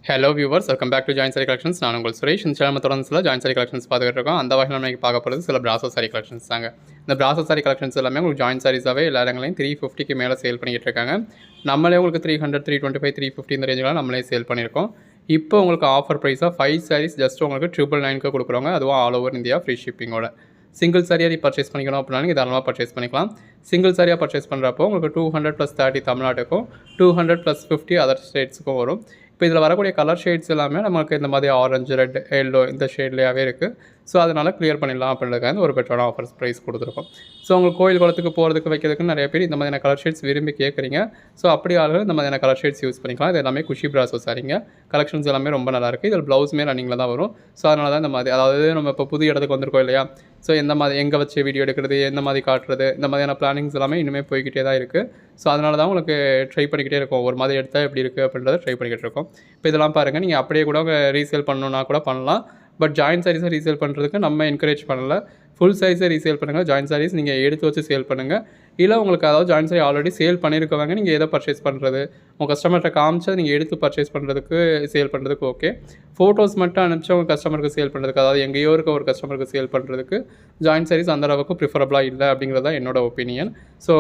Hello viewers, welcome back to join sari collections. நான் உங்கள் சுரேஷ். இந்த சேனல் தொடர்ந்து ஜாயின் சாரி கலெக்ஷன்ஸ் பார்த்துட்டு இருக்கோம். அந்த வகையில் நம்ம பார்க்க போகிறது சில பிராசோ சாரி கலெக்ஷன்ஸ் தாங்க. இந்த பிராசோ சாரி கலெக்ஷன்ஸ் எல்லாமே உங்களுக்கு ஜாயின் சாரீஸாகவே எல்லா இடங்களையும் 350க்கு மேலே சேல் பண்ணிக்கிட்டு இருக்காங்க. நம்மளே உங்களுக்கு 300, 325, 350 இந்த ரேஞ்செலாம் நம்மளே சேல் பண்ணியிருக்கோம். இப்போ உங்களுக்கு ஆஃபர் ப்ரைஸாக 5 சாரீஸ் ஜஸ்ட் உங்களுக்கு 999க்கு கொடுக்குறோங்க. அதுவும் ஆல் ஓவர் இந்தியா ஃப்ரீ ஷிப்பிங்கோட. சிங்கிள் சாரியாக நீ பர்ச்சேஸ் பண்ணிக்கணும் அப்படின்னாலும் தாராளமாக பர்ச்சேஸ் பண்ணிக்கலாம். சிங்கிள் சாரியாக பர்ச்சேஸ் பண்ணுறப்போ உங்களுக்கு 200 + 30 தமிழ்நாட்டுக்கும் 200 + 50 அதர் ஸ்டேட்ஸுக்கும் வரும். இப்போ இதில் வரக்கூடிய கலர் ஷேட்ஸ் எல்லாமே நமக்கு இந்த மாதிரி ஆரஞ்சு, ரெட், எல்லோ இந்த ஷேட்லேயாகவே இருக்குது. ஸோ அதனால் கிளியர் பண்ணிடலாம் அப்படின்றதுக்காக ஒரு பெட்டரான ஆஃபர்ஸ் ப்ரைஸ் கொடுத்துருக்கோம். ஸோ உங்களுக்கு கோயில் குளத்துக்கு போகிறதுக்கு வைக்கிறதுக்கு நிறைய பேர் இந்த மாதிரியான கலர் ஷேட்ஸ் விரும்பி கேட்குறீங்க. ஸோ அப்படி ஆளுகள் இந்த மாதிரியான கலர் ஷேட்ஸ் யூஸ் பண்ணிக்கலாம். இது எல்லாமே குஷி பிராசோ சாரிங்க. கலெக்ஷன்ஸ் எல்லாமே ரொம்ப நல்லாயிருக்கு. இதில் ப்ளவுஸுமே ரன்னிங்கில் தான் வரும். ஸோ அதனால தான் இந்த மாதிரி, அதாவது நம்ம இப்போ புது இடத்துக்கு வந்திருக்கோம் இல்லையா, ஸோ எந்த மாதிரி எங்கே வச்சு வீடியோ எடுக்கிறது, எந்த மாதிரி காட்டுறது, இந்த மாதிரியான பிளானிங்ஸ் எல்லாமே இனிமேல் போய்கிட்டே தான் இருக்குது. ஸோ அதனால தான் உங்களுக்கு ட்ரை பண்ணிக்கிட்டே இருக்கும். ஒரு மாதிரி எடுத்தால் எப்படி இருக்குது அப்படின்றத ட்ரை பண்ணிக்கிட்டு இருக்கோம். இப்போ இதெல்லாம் பாருங்கள், நீங்கள் அப்படியே கூட ரீசேல் பண்ணணுன்னா கூட பண்ணலாம். பட் ஜாயின் சாரீஸை ரீசேல் பண்ணுறதுக்கு நம்ம என்கரேஜ் பண்ணலை. ஃபுல் சாரீஸை ரீசேல் பண்ணுங்கள். ஜாயின் சாரீஸ் நீங்கள் எடுத்து வச்சு சேல் பண்ணுங்கள். இல்லை உங்களுக்கு அதாவது ஜாயின் சாரி ஆல்ரெடி சேல் பண்ணியிருக்கவங்க நீங்கள் எதை பர்ச்சேஸ் பண்ணுறது, உங்கள் கஸ்டமர்கிட்ட காமிச்சா நீங்கள் எடுத்து பர்ச்சேஸ் பண்ணுறதுக்கு சேல் பண்ணுறதுக்கு ஓகே. ஃபோட்டோஸ் மட்டும் அனுப்பிச்சு உங்கள் கஸ்டமருக்கு சேல் பண்ணுறதுக்கு, அதாவது எங்கேயோ இருக்க ஒரு கஸ்டமருக்கு சேல் பண்ணுறதுக்கு ஜாயின் சாரீஸ் அந்த அளவுக்கு ப்ரிஃபரபுளாக இல்லை அப்படிங்கிறது தான் என்னோட ஒப்பீனியன். ஸோ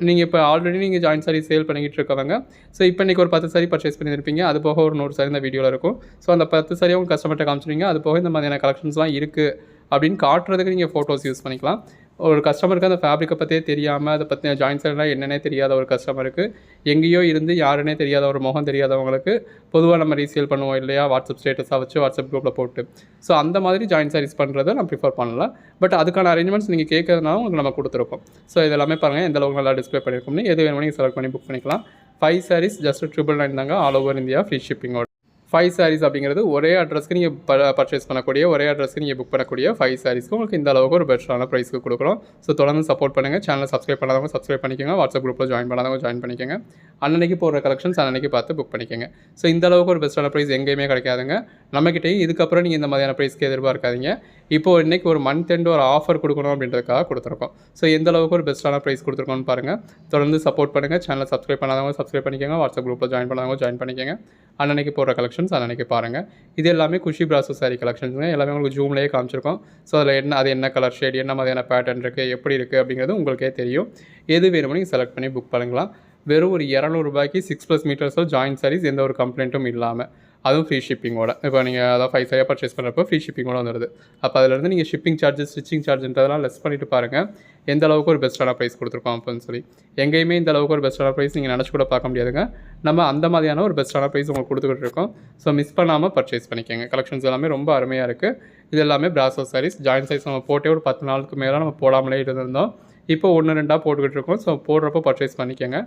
நீங்கள் இப்போ ஆல்ரெடி நீங்கள் ஜாயின் சாரீ சேல் பண்ணிக்கிட்டு இருக்கவங்க, ஸோ இப்போ இன்றைக்கி ஒரு 10 சாரீ பர்ச்சேஸ் பண்ணியிருப்பீங்க. அது போக ஒரு 100 சாரீ இந்த வீடியோவில் இருக்கும். ஸோ அந்த 10 சாரியை உங்கள் கஸ்டமர்கிட்ட காமிச்சிருவீங்க. அது போக இந்த மாதிரியான கலெக்ஷன்ஸ்லாம் இருக்குது அப்படின்னு காட்டுறதுக்கு நீங்கள் ஃபோட்டோஸ் யூஸ் பண்ணிக்கலாம். ஒரு கஸ்டமருக்கு அந்த ஃபேப்ரிக்கை பற்றியே தெரியாமல், அதை பற்றின ஜாயின் சாரீலாம் என்னென்னே தெரியாத ஒரு கஸ்டமருக்கு, எங்கேயோ இருந்து யாருன்னே தெரியாத ஒரு முகம் தெரியாதவங்களுக்கு பொதுவாக நம்ம ரீசேல் பண்ணுவோம் இல்லையா, வாட்ஸ்அப் ஸ்டேட்டஸாக வச்சு வாட்ஸ்அப் குரூப்பில் போட்டு. ஸோ அந்த மாதிரி ஜாயின் சாரீஸ் பண்ணுறதை நான் ப்ரிஃபர் பண்ணல. பட் அதுக்கான அரேஞ்ச்மெண்ட்ஸ் நீங்கள் கேட்கறதுனால உங்களுக்கு நம்ம கொடுத்துருக்கோம். ஸோ இதெல்லாமே பாருங்கள் எந்த அளவுக்கு நல்லா டிஸ்பிளே பண்ணியிருக்கோம்னு. எது வேணுமோ நீங்கள் செலக்ட் பண்ணி புக் பண்ணிக்கலாம். 5 சாரீஸ் ஜஸ்ட் 999 தாங்க, ஆல் ஓவர் இந்தியா ஃப்ரீ ஷிப்பிங்கோட. 5 சாரீஸ் அப்படிங்கிறது ஒரே அட்ரஸ்க்கு நீங்கள் பர்ச்சேஸ் பண்ணக்கூடிய, ஒரே அட்ரஸ்க்கு நீங்கள் புக் பண்ணக்கூடிய 5 சாரீஸ்க்கு உங்களுக்கு இந்த அளவுக்கு ஒரு பெஸ்ட்டான ப்ரைஸ்க்கு கொடுக்குறோம். ஸோ தொடர்ந்து சப்போர்ட் பண்ணுங்கள். சேனலை சப்ஸ்கிரைப் பண்ணாதவங்க சப்ஸ்கிரைப் பண்ணிக்கோங்க. வாட்ஸ்அப் குரூப்பில் ஜாயின் பண்ணாதவங்க ஜாயின் பண்ணிக்கோங்க. அன்னன்னைக்கு போடுற கலெக்ஷன்ஸ் அன்னன்னைக்கு பார்த்து புக் பண்ணிக்கோங்க. ஸோ இந்த அளவுக்கு ஒரு பெஸ்ட்டான ப்ரைஸ் எங்கேயுமே கிடைக்காதுங்க. நம்மக்கிட்டேயும் இதுக்கப்புறம் நீங்கள் இந்த மாதிரியான ப்ரைஸ்க்கு எதிர்பார்க்காதீங்க. இப்போது இன்றைக்கி ஒரு மந்த் எண்டு ஒரு ஆஃபர் கொடுக்கணும் அப்படின்றதுக்காக கொடுத்துருக்கோம். ஸோ எந்த அளவுக்கு ஒரு பெஸ்ட்டான ப்ரைஸ் கொடுத்துருக்கோன்னு பாருங்கள். தொடர்ந்து சப்போர்ட் பண்ணுங்கள். சேனலை சப்ஸ்கிரைப் பண்ணாதவங்க சப்ஸ்கிரைப் பண்ணிக்கோங்க. வாட்ஸ்அப் குரூப்பில் ஜாயின் பண்ணாதவங்க ஜாயின் பண்ணிக்கோங்க. அன்னன்னைக்கு போடுற கலெக்ஷன்ஸ் அன்னன்னைக்கு பாருங்கள். இது எல்லாமே குஷி பிராசோ சாரி கலெக்ஷன்ஸுங்க. எல்லாமே உங்களுக்கு ஜூம்லேயே காமிச்சிருக்கோம். ஸோ அதில் அது என்ன கலர் ஷேட், என்ன மாதிரியான பேட்டர்ன் இருக்குது, எப்படி இருக்குது அப்படிங்கிறது உங்களுக்கே தெரியும். எது வேணுமோ நீங்கள் செலக்ட் பண்ணி புக் பண்ணலாம். வெறும் ஒரு 200 ரூபாய்க்கு 6+ மீட்டர்ஸோ ஜாயின் சாரீஸ், எந்த ஒரு கம்ப்ளைண்ட்டும் இல்லாமல், அதுவும் ஃப்ரீ ஷிப்பிங்கோட. இப்போ நீங்கள் அதாவது 5 சாரியாக பர்ச்சேஸ் பண்ணுறப்போ ஃப்ரீ ஷிப்பிங்கோட வந்துடுது. அப்போ அதிலேருந்து நீங்கள் ஷிப்பிங் சார்ஜஸ், ஸ்டிச்சிங் சார்ஜ்ன்றதெல்லாம் லெஸ் பண்ணிவிட்டு பாருங்கள் எந்த அளவுக்கு ஒரு பெஸ்ட்டான ப்ரைஸ் கொடுத்துருக்கோம் அப்படின்னு சொல்லி. எங்கேயுமே இந்த அளவுக்கு ஒரு பெஸ்ட்டான ப்ரைஸ் நீங்கள் நினச்சி கூட பார்க்க முடியாதுங்க. நம்ம அந்த மாதிரியான ஒரு பெஸ்ட்டான ப்ரைஸ் உங்களுக்கு கொடுத்துக்கிட்டு இருக்கோம். ஸோ மிஸ் பண்ணாமல் பர்ச்சேஸ் பண்ணிக்கோங்க. கலெக்ஷன்ஸ் எல்லாமே ரொம்ப அருமையாக இருக்குது. இது எல்லாமே பிராசோ சாரீஸ். ஜாயின் சைஸ் நம்ம போட்டே ஒரு 10 நாளுக்கு மேலே நம்ம போடாமலே இருந்திருந்தோம். இப்போ 1, 2 போட்டுக்கிட்டு இருக்கோம். ஸோ போடுறப்போ பர்ச்சேஸ் பண்ணிக்கோங்க.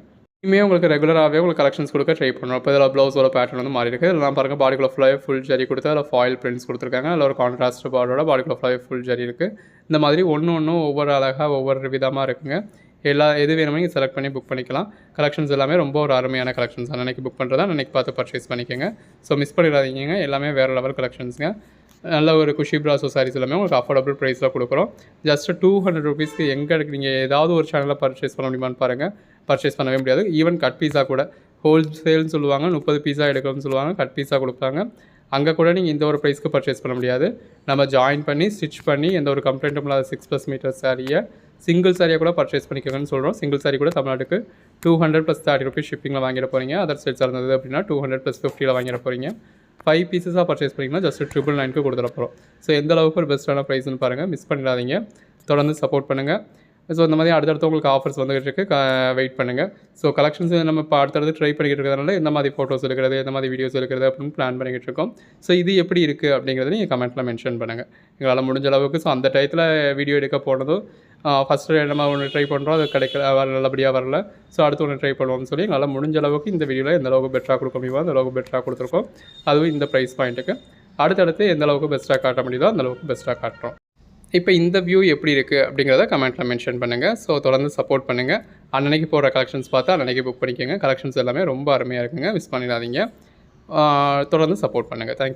இனிமேல் உங்களுக்கு ரெகுலராகவே உங்களுக்கு கலெக்ஷன்ஸ் கொடுக்க ட்ரை பண்ணுறோம். இப்போ இதில் ப்ளவுஸோட பேட்டர்ன் வந்து மாறி இருக்குது. இதெல்லாம் பாருங்கள், பாடிக்குள்ள ஃபுல்லாகவே ஃபுல் ஜரி கொடுத்து அதில் ஃபாயில் பிரிண்ட்ஸ் கொடுத்துருக்காங்க. அதில் ஒரு கான்ட்ராஸ்ட் பார்டரோட பாடிக்குள்ள ஃபுல்லாகவே ஃபுல் ஜரி இருக்குது. இந்த மாதிரி ஒன்றும் ஒவ்வொரு அழகாக ஒவ்வொரு விதமாக இருக்குங்க. எது வேணுமோ நீங்கள் செலக்ட் பண்ணி புக் பண்ணிக்கலாம். கலெக்ஷன்ஸ் எல்லாமே ரொம்ப ஒரு அருமையான கலெக்ஷன்ஸ். அன்றைக்கி புக் பண்ணுறதா அன்றைக்கி பார்த்து பர்ச்சேஸ் பண்ணிக்கோங்க. ஸோ மிஸ் பண்ணிடாதீங்க. எல்லாமே வேறு லெவல் கலெக்ஷன்ஸுங்க. நல்ல ஒரு குஷி பிராசோ சாரீஸ் எல்லாமே உங்களுக்கு அஃபோர்டபுள் ப்ரைஸில் கொடுக்குறோம். ஜஸ்ட் 200 ரூபீஸ்க்கு எங்கே நீங்கள் ஏதாவது ஒரு சேனலில் பர்ச்சேஸ் பண்ண முடியுமான்னு பாருங்கள். பர்ச்சேஸ் பண்ணவே முடியாது. ஈவன் கட் பீஸா கூட ஹோல்சேல்னு சொல்லுவாங்க, 30 பீஸா எடுக்கணும்னு சொல்லுவாங்க, கட் பீஸா கொடுப்பாங்க. அங்கே கூட நீங்கள் இந்த ஒரு ப்ரைஸ்க்கு பர்ச்சேஸ் பண்ண முடியாது. நம்ம ஜாயின் பண்ணி ஸ்டிச் பண்ணி எந்த ஒரு கம்ப்ளைண்ட்டும் இல்லாத 6+ மீட்டர் சாரியை சிங்கிள் சாரியாக கூட பர்ச்சேஸ் பண்ணிக்கோங்கன்னு சொல்கிறோம். சிங்கிள் சாரி கூட தமிழ்நாட்டுக்கு 200 + 30 ரூபீஸ் ஷிப்பிங்கில் வாங்கிட போகிறீங்க. அதர் ஸ்டேட்ஸாக இருந்தது அப்படின்னா 200 + 50 வாங்கிட போகிறீங்க. 5 பீஸஸாக பர்ச்சேஸ் பண்ணிங்கன்னா ஜஸ்ட் 999க்கு கொடுத்துட போகிறோம். ஸோ எந்த அளவுக்கு ஒரு பெஸ்ட்டான ப்ரைஸ்னு பாருங்கள். மிஸ் பண்ணிடாதீங்க. தொடர்ந்து சப்போர்ட் பண்ணுங்கள். ஸோ இந்த மாதிரி அடுத்தடுத்து உங்களுக்கு ஆஃபர்ஸ் வந்துகிட்டு இருக்குது. வெயிட் பண்ணுங்கள். ஸோ கலெக்ஷன்ஸ் நம்ம இப்போ அடுத்தடுத்து ட்ரை பண்ணிக்கிட்டு இருக்கிறதுனால எந்த மாதிரி ஃபோட்டோஸ் எடுக்கிறது, எந்த மாதிரி வீடியோஸ் எடுக்கிறது அப்படின்னு பிளான் பண்ணிக்கிட்டு இருக்கோம். ஸோ இது எப்படி இருக்குது அப்படிங்கிறத நீங்கள் கமெண்ட்டில் மென்ஷன் பண்ணுங்கள். எங்களால் முடிஞ்ச அளவுக்கு. ஸோ அந்த டயத்தில் வீடியோ எடுக்க போனதும் ஃபஸ்ட்டு நம்ம ஒன்று ட்ரை பண்ணுறோம், அது நல்லபடியாக வரல. ஸோ அடுத்து ஒன்று ட்ரை பண்ணுவோம்னு சொல்லி எங்களால் முடிஞ்ச அளவுக்கு இந்த வீடியோவில் எந்த அளவுக்கு பெட்டராக கொடுக்க முடியுமோ அந்த அளவுக்கு பெட்டராக கொடுத்துருக்கோம். அதுவும் இந்த ப்ரைஸ் பாயிண்ட்டுக்கு. அடுத்தடுத்து எந்த அளவுக்கு பெஸ்ட்டாக காட்ட முடியுதோ அந்த அளவுக்கு பெஸ்ட்டாக காட்டுறோம். இப்போ இந்த வியூ எப்படி இருக்குது அப்படிங்கிறத கமெண்ட்டில் மென்ஷன் பண்ணுங்கள். ஸோ தொடர்ந்து சப்போர்ட் பண்ணுங்கள். அன்னன்னைக்கு போடுற கலெக்ஷன்ஸ் பார்த்து அன்னன்னைக்கு புக் பண்ணிக்கோங்க. கலெக்ஷன்ஸ் எல்லாமே ரொம்ப அருமையாக இருக்குங்க. மிஸ் பண்ணிடாதீங்க. தொடர்ந்து சப்போர்ட் பண்ணுங்கள். தேங்க்யூ.